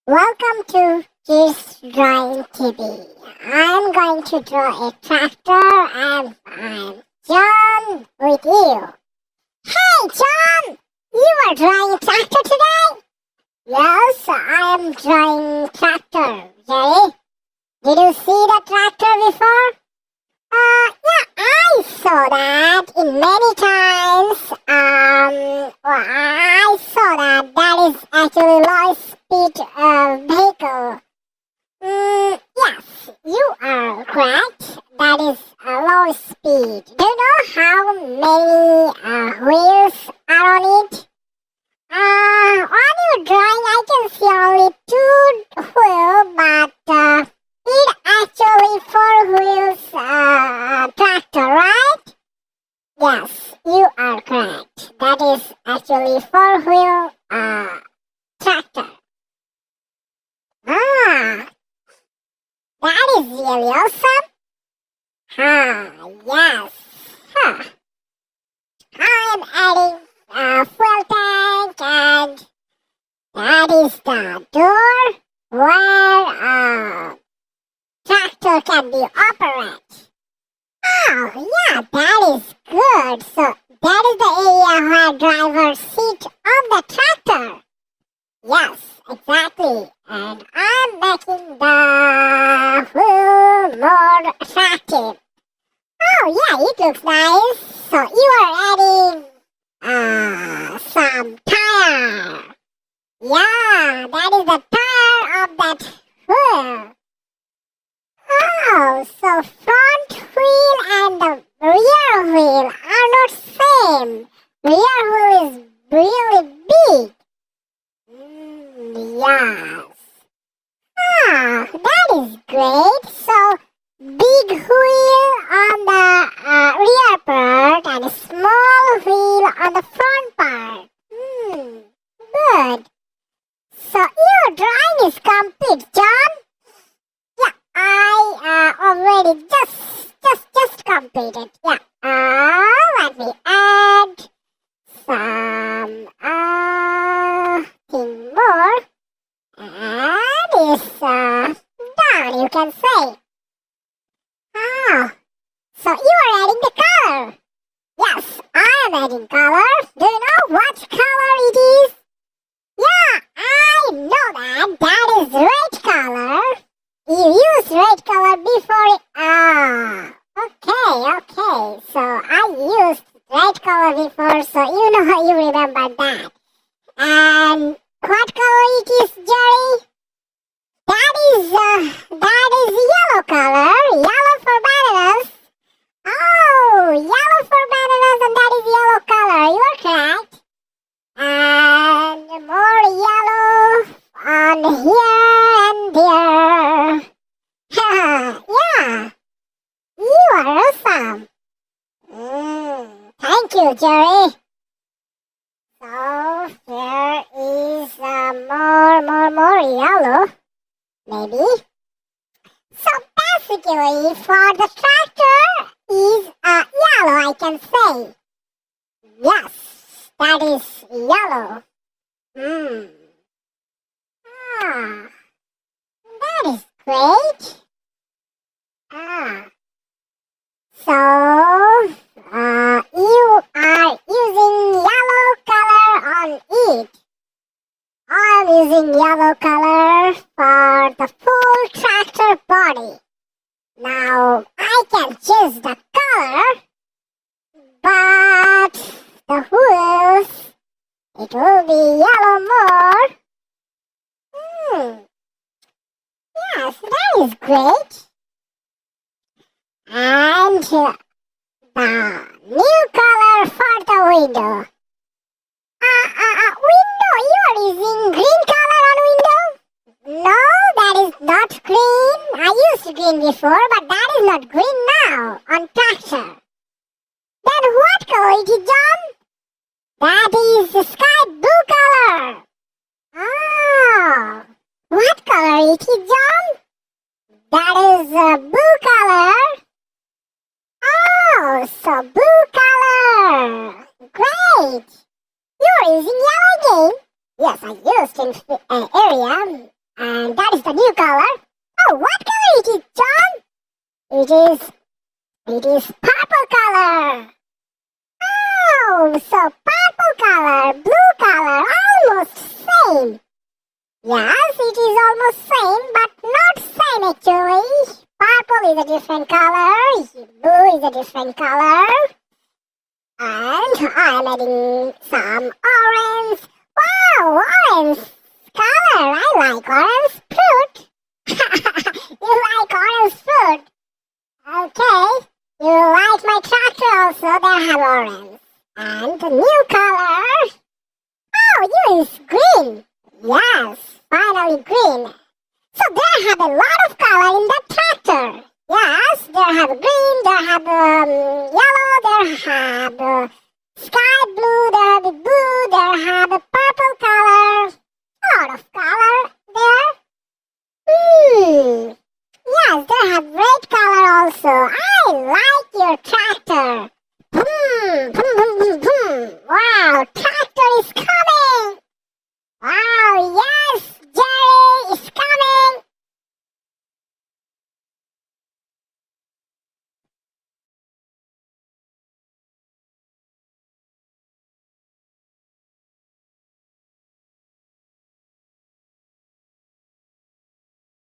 Welcome to Just Drawing TV. I'm going to draw a tractor and I'm John with you. Hey John! You are drawing a tractor today? Yes, I am drawing tractor, Jerry. Did you see the tractor before? Yeah, I saw that in many times. I saw that is actually low-speed vehicle. Yes, you are correct. That is low speed. Do you know how many wheels are on it? On your drawing, I can see only two wheels, but it actually four wheels tractor, right? Yes, you are correct. That is actually four-wheel tractor. That is really awesome. Yes. I am adding fuel tank, and that is the door where tractor can be operated. Oh, yeah, that is good. So that is the area where driver sit on the tractor. Yes, exactly. And I'm making the wheel more attractive. Oh, yeah, it looks nice. So you are adding some tire. Yeah, that is the tire of that wheel. Oh, so front wheel and the rear wheel are not same. Rear wheel is really big. Yes. That is great. So big wheel on the rear part and a small wheel on the front part. Good. So your drawing is complete, John. I already just completed. Yeah. Let me add some thing more. And it's done, you can say. So you are adding the color. Yes, I am adding color. Do you know what color it is? Yeah, I know that. That is red color. You used red color before. Okay. So I used red color before, so you remember that. And what color it is, Jerry? That is yellow color. Yellow for bananas. Oh, yellow for bananas, and that is yellow color. You are correct. And more yellow on here and there. Yeah, you are awesome. Thank you, Jerry. So there is more yellow, maybe. So basically, for the tractor is yellow, I can say. Yes, that is yellow. That is great. So you are using yellow color on it. I'm using yellow color for the full tractor body. Now I can choose the color, but the wheels, it will be yellow more. Yes, that is great. And the new color for the window. Window, you are using green color on window? No, that is not green. I used green before, but that is not green now on tractor. Then what color it is, John? That is the sky blue color. Oh, what color it is, John? That is blue color. Oh, so blue color. Great. You are using yellow again. Yes, I used in area new color. Oh, what color it is, John? It is purple color. Oh, so purple color, blue color, almost same. Yes, it is almost same, but not same actually. Purple is a different color, blue is a different color. And I'm adding some orange. Wow, orange color. I like orange fruit. You like orange fruit? Okay. You like my tractor also, they have orange. And the new color. Oh, you is green. Yes, finally green. So they have a lot of color in the tractor. Yes, they have green, they have yellow, they have sky blue, they have blue, they have purple color. A lot of color.